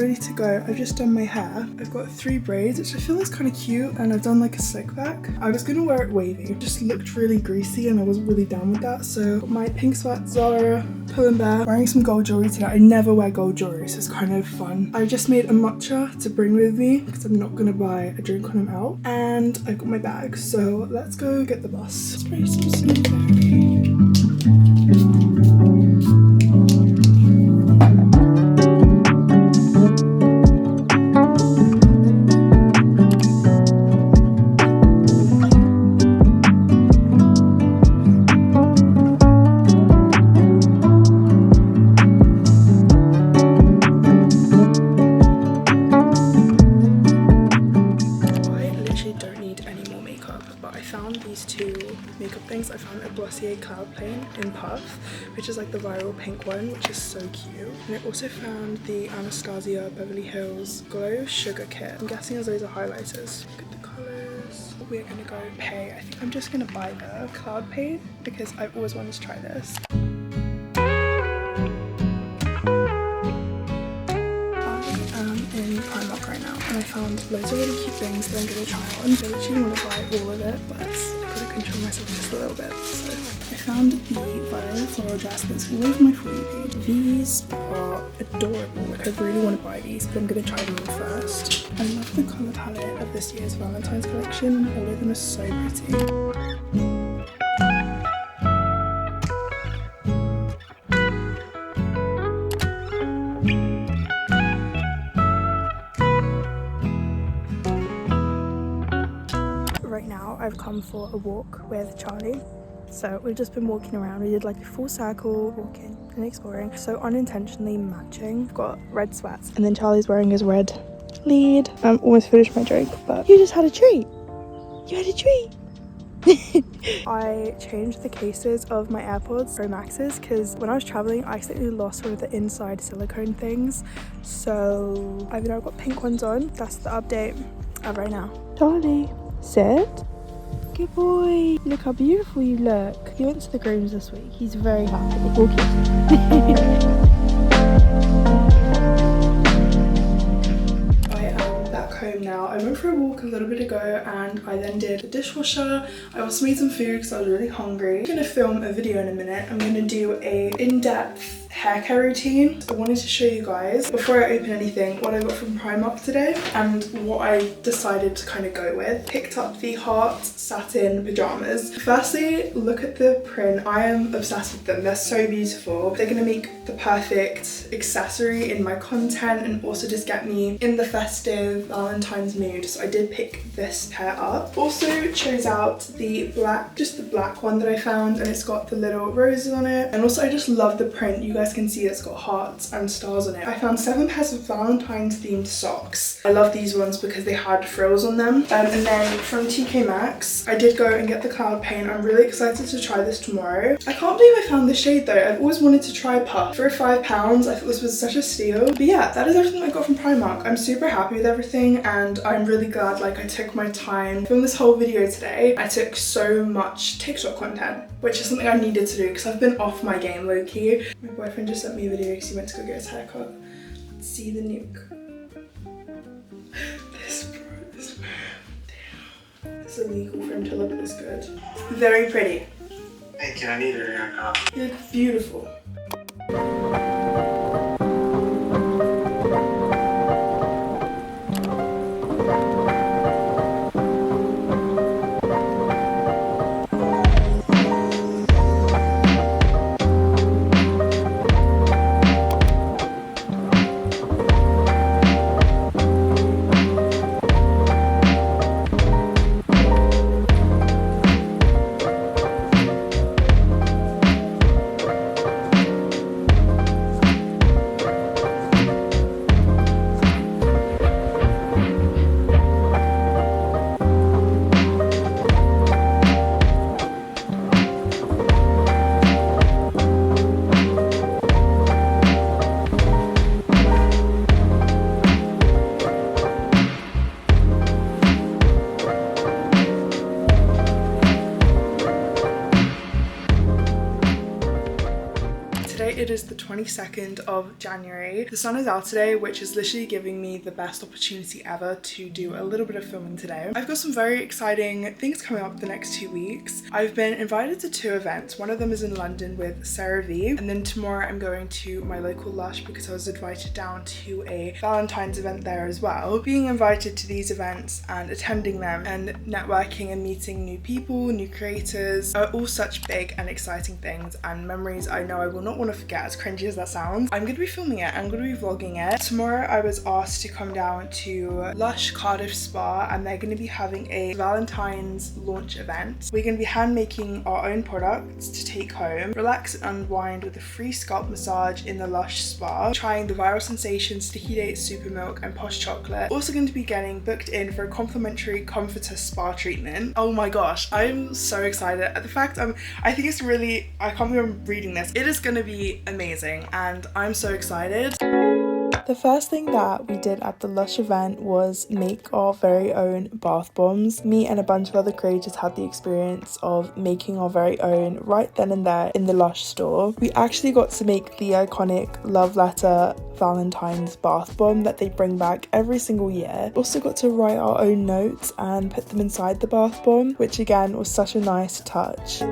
ready to go. I've just done my hair. I've got 3 braids, which I feel is kind of cute, and I've done like a slick back. I was gonna wear it wavy. It just looked really greasy and I wasn't really down with that. So got my pink sweat Zara Pull & Bear, wearing some gold jewelry today. I never wear gold jewelry, so it's kind of fun. I just made a matcha to bring with me because I'm not gonna buy a drink when I'm out. And I've got my bag, so let's go get the bus. Spray some snowberry. I found a Glossier Cloud Paint in Puff, which is like the viral pink one, which is so cute. And I also found the Anastasia Beverly Hills Glow Sugar Kit. I'm guessing as those are highlighters. Look at the colours. We're gonna go pay. I think I'm just gonna buy the Cloud Paint because I've always wanted to try this. In Primark right now, and I found loads of really cute things that I'm gonna try on. I literally want to buy all of it, but I gotta control myself just a little bit. So I found the violet floral dress that's all over my For You page. These are adorable. Like I really want to buy these, but I'm gonna try them all first. I love the colour palette of this year's Valentine's collection, and all of them are so pretty. I've come for a walk with Charlie. So we've just been walking around. We did like a full circle walking and exploring. So unintentionally matching. Got red sweats and then Charlie's wearing his red lead. I'm almost finished my drink, but you just had a treat. You had a treat. I changed the cases of my AirPods Pro Maxes because when I was traveling I accidentally lost one of the inside silicone things. So I've now got pink ones on. That's the update of right now. Charlie, sit. Good boy. Look how beautiful you look. He went to the grooms this week. He's very happy. We'll keep I am back home now. I went for a walk a little bit ago and I then did the dishwasher. I also made some food because I was really hungry. I'm gonna film a video in a minute. I'm gonna do a in-depth hair care routine. I wanted to show you guys before I open anything what I got from Primark today and what I decided to kind of go with. Picked up the heart satin pajamas. Firstly, look at the print. I am obsessed with them. They're so beautiful. They're gonna make the perfect accessory in my content and also just get me in the festive Valentine's mood. So I did pick this pair up. Also chose out the black, just the black one that I found, and it's got the little roses on it. And also I just love the print. You guys can see it's got hearts and stars on it. I found 7 pairs of Valentine's themed socks. I love these ones because they had frills on them. And then from TKMaxx, I did go and get the cloud paint. I'm really excited to try this tomorrow. I can't believe I found this shade though. I've always wanted to try Puff. For £5, I thought this was such a steal. But yeah, that is everything I got from Primark. I'm super happy with everything and I'm really glad like I took my time from this whole video today. I took so much TikTok content, which is something I needed to do because I've been off my game low-key. My boyfriend just sent me a video because he went to go get his haircut. Let's see the nuke. This damn. It's illegal for him to look this good. Very pretty. Thank you, I needed a haircut. You look beautiful. Today it is the 22nd of January. The sun is out today, which is literally giving me the best opportunity ever to do a little bit of filming today. I've got some very exciting things coming up the next 2 weeks. I've been invited to 2 events. One of them is in London with Sarah V, and then tomorrow I'm going to my local Lush because I was invited down to a Valentine's event there as well. Being invited to these events and attending them and networking and meeting new people, new creators are all such big and exciting things and memories I know I will not want to forget, as cringy as that sounds. I'm going to be filming it, I'm going to be vlogging it. Tomorrow I was asked to come down to Lush Cardiff Spa and they're going to be having a Valentine's launch event. We're going to be hand making our own products to take home, relax and unwind with a free scalp massage in the Lush Spa, trying the viral sensations Sticky Dates Super Milk and Posh Chocolate. Also going to be getting booked in for a complimentary comforter spa treatment. Oh my gosh, I'm so excited. The fact I think it's really, I can't believe I'm reading this. It is going to be amazing and I'm so excited. The first thing that we did at the Lush event was make our very own bath bombs. Me and a bunch of other creators had the experience of making our very own right then and there in the Lush store. We actually got to make the iconic Love Letter Valentine's bath bomb that they bring back every single year. Also got to write our own notes and put them inside the bath bomb, which again was such a nice touch.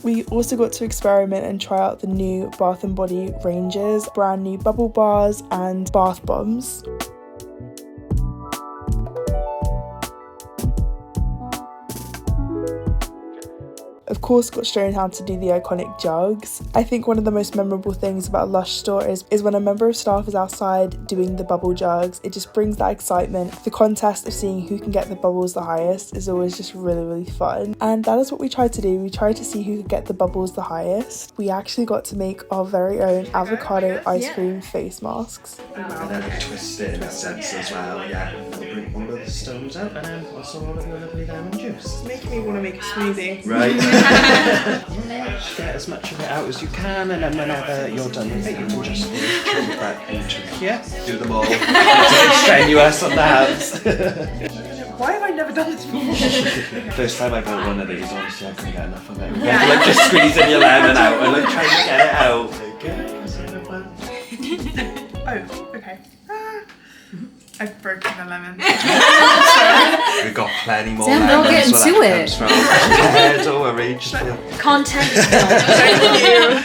We also got to experiment and try out the new Bath & Body ranges, brand new bubble bars and bath bombs. Of course, got shown how to do the iconic jugs. I think one of the most memorable things about Lush store is when a member of staff is outside doing the bubble jugs. It just brings that excitement. The contest of seeing who can get the bubbles the highest is always just really fun. And that is what we tried to do. We tried to see who could get the bubbles the highest. We actually got to make our very own avocado ice cream face masks. And then a twist it in that sense as well, yeah. We'll bring one of the stones out and then also all of your lovely lemon juice. It's making me want to make a smoothie. Right. Just get as much of it out as you can, and then whenever you're done with it, you can just chop that into here. Do them all. It's strenuous on the hands. Why have I never done this before? First time I bought one of these, honestly, I couldn't get enough of it. Yeah. Like just squeezing your lemon out and like trying to get it out. Oh, okay. I've broken the lemon. We've got plenty more Sam, lemons. don't get into it. Yeah, don't worry. Just Content. Thank you.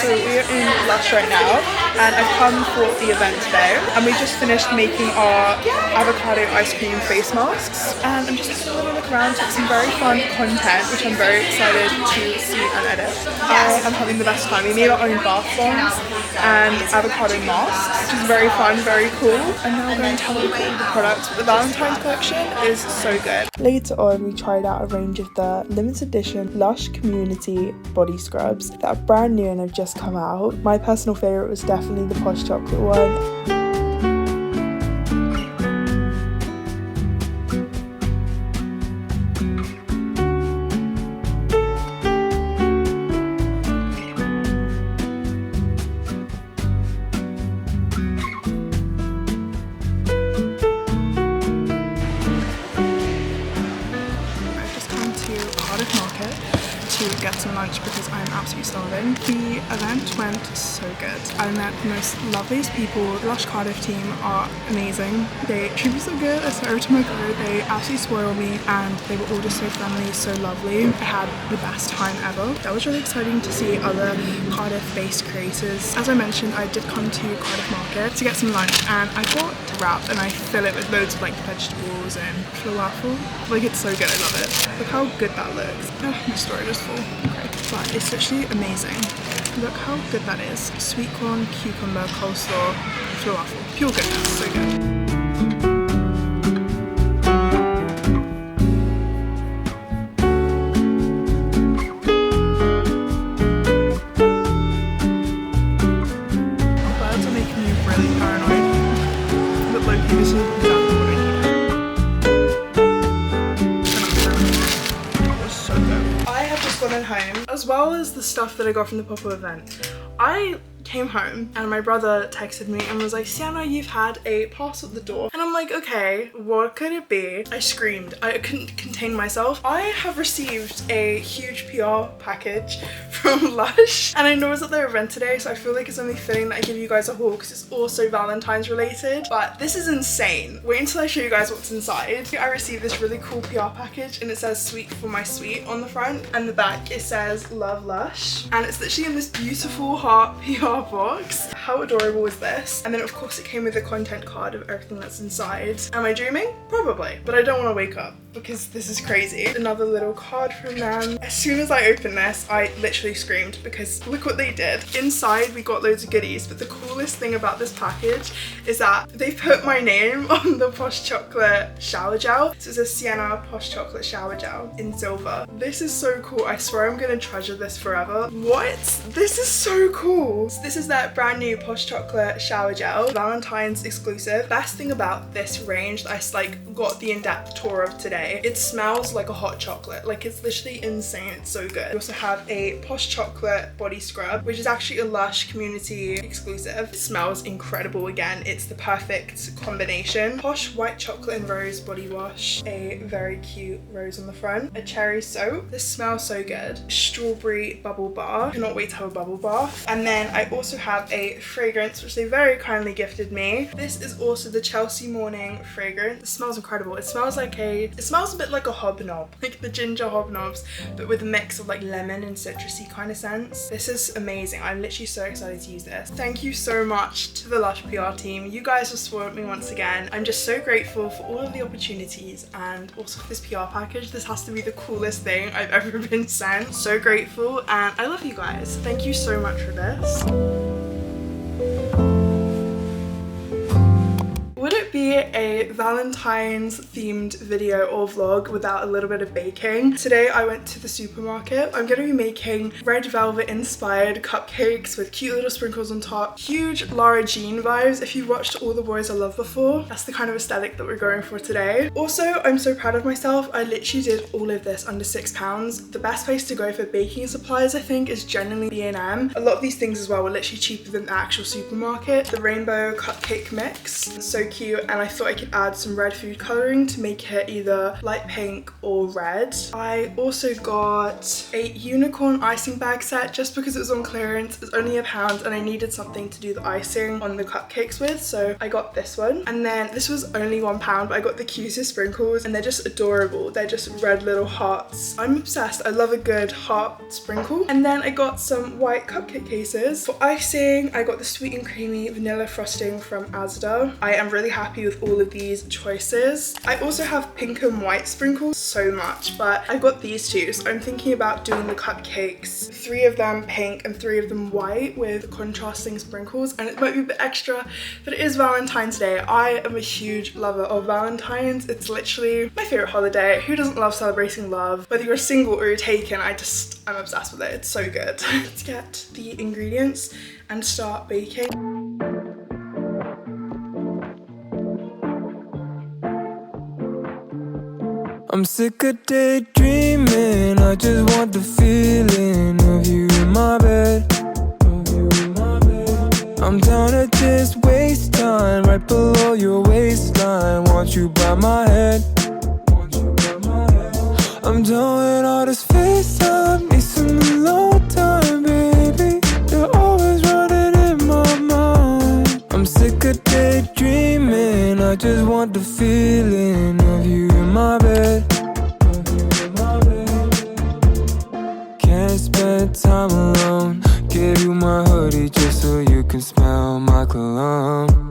So we are in Lush right now and I've come for the event today and we just finished making our avocado ice cream face masks and I'm just having a little look around, took some very fun content which I'm very excited to see and edit. I am having the best time. We made our own bath bombs and avocado masks, which is very fun, very cool, and now we're going to have a look at all the products. But the Valentine's collection is so good. Later on we tried out a range of the limited edition Lush Community body scrubs that are brand new and have just come out. My personal favourite was definitely the Posh Chocolate one. Cardiff Market to get some lunch because I'm absolutely starving. The event went so good. I met the most loveliest people. The Lush Cardiff team are amazing. They treat me so good. So every time I go, they absolutely spoil me and they were all just so friendly, so lovely. I had the best time ever. That was really exciting to see other Cardiff-based creators. As I mentioned, I did come to Cardiff Market to get some lunch and I got wrap and I fill it with loads of like vegetables and falafel. Like it's so good, I love it. Look how good that looks. Oh, my storage is full. Okay, but it's literally amazing. Look how good that is. Sweet corn, cucumber, coleslaw, falafel. Pure goodness, so good. well as the stuff that I got from the pop-up event. I came home and my brother texted me and was like, Sienna, you've had a parcel at the door. And I'm like, okay, what could it be? I screamed. I couldn't contain myself. I have received a huge PR package from Lush, and I know it's at their event today, so I feel like it's only fitting that I give you guys a haul because it's also Valentine's related. But this is insane. Wait until I show you guys what's inside. I received this really cool PR package and it says sweet for my sweet on the front, and the back it says love Lush, and it's literally in this beautiful heart PR box. How adorable is this? And then of course it came with a content card of everything that's inside. Am I dreaming? Probably, but I don't want to wake up because this is crazy. Another little card from them. As soon as I opened this, I literally screamed because look what they did. Inside we got loads of goodies, but the coolest thing about this package is that they put my name on the Posh Chocolate shower gel. So it's a Sienna Posh Chocolate shower gel in silver. This is so cool. I swear I'm gonna treasure this forever. What? This is so cool. So this is that brand new Posh Chocolate shower gel, Valentine's exclusive. Best thing about this range that I got the in-depth tour of today, it smells like a hot chocolate. Like, it's literally insane. It's so good. We also have a Posh Chocolate body scrub, which is actually a Lush community exclusive. It smells incredible. Again, it's the perfect combination. Posh white chocolate and rose body wash, a very cute rose on the front, a cherry soap. This smells so good. Strawberry bubble bath. Cannot wait to have a bubble bath. And then I also have a fragrance which they very kindly gifted me. This is also the Chelsea Morning fragrance. It smells incredible. It smells a bit like a hobnob, like the ginger hobnobs, but with a mix of like lemon and citrusy kind of scents. This is amazing. I'm literally so excited to use this. Thank you so much to the Lush PR team. You guys have spoiled me once again. I'm just so grateful for all of the opportunities and also for this PR package. This has to be the coolest thing I've ever been sent. So grateful, and I love you guys. Thank you so much for this. Would it be a Valentine's themed video or vlog without a little bit of baking? Today I went to the supermarket. I'm going to be making red velvet inspired cupcakes with cute little sprinkles on top. Huge Lara Jean vibes. If you've watched All the Boys I Loved Before, that's the kind of aesthetic that we're going for today. Also, I'm so proud of myself. I literally did all of this under £6. The best place to go for baking supplies, I think, is generally B&M. A lot of these things as well were literally cheaper than the actual supermarket. The rainbow cupcake mix, so cute, and I thought I could add some red food coloring to make it either light pink or red. I also got a unicorn icing bag set just because it was on clearance. It was only £1 and I needed something to do the icing on the cupcakes with, so I got this one. And then this was only £1, but I got the cutest sprinkles and they're just adorable. They're just red little hearts. I'm obsessed. I love a good heart sprinkle. And then I got some white cupcake cases. For icing, I got the sweet and creamy vanilla frosting from Asda. I am really happy with all of these choices. I also have pink and white sprinkles so much, but I've got these two, so I'm thinking about doing the cupcakes, 3 of them pink and 3 of them white with contrasting sprinkles, and it might be a bit extra, but it is Valentine's Day. I am a huge lover of Valentine's. It's literally my favorite holiday. Who doesn't love celebrating love? Whether you're single or you're taken, I'm obsessed with it. It's so good. Let's get the ingredients and start baking. I'm sick of daydreaming, I just want the feeling of you in my bed. I'm down to just waste time right below your waistline. Want you by my head. I'm done with all this FaceTime, need some alone time, baby. You're always running in my mind. I'm sick of daydreaming, I just want the feeling of you in my bed. Can't spend time alone. Give you my hoodie just so you can smell my cologne.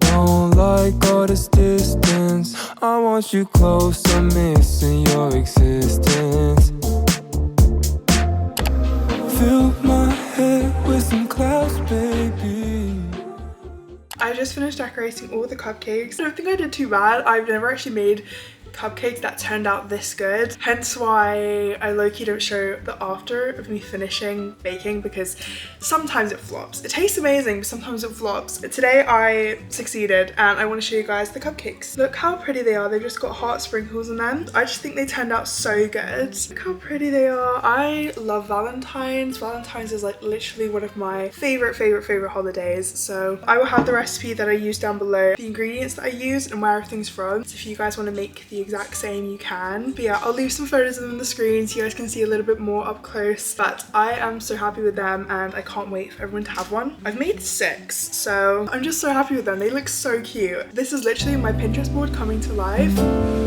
Don't like all this distance. I want you close, I'm missing your existence. Fill my head with some clouds, baby. I just finished decorating all the cupcakes. I don't think I did too bad. I've never actually made cupcakes that turned out this good. Hence why I low-key don't show the after of me finishing baking, because sometimes it flops. It tastes amazing, but sometimes it flops. Today I succeeded and I want to show you guys the cupcakes. Look how pretty they are. They've just got heart sprinkles in them. I just think they turned out so good. Look how pretty they are. I love Valentine's. Valentine's is like literally one of my favorite holidays. So I will have the recipe that I use down below, the ingredients that I use and where everything's from. So if you guys want to make the exact same, you can. But yeah, I'll leave some photos of them on the screen so you guys can see a little bit more up close. But I am so happy with them and I can't wait for everyone to have one. I've made 6, so I'm just so happy with them. They look so cute. This is literally my Pinterest board coming to life.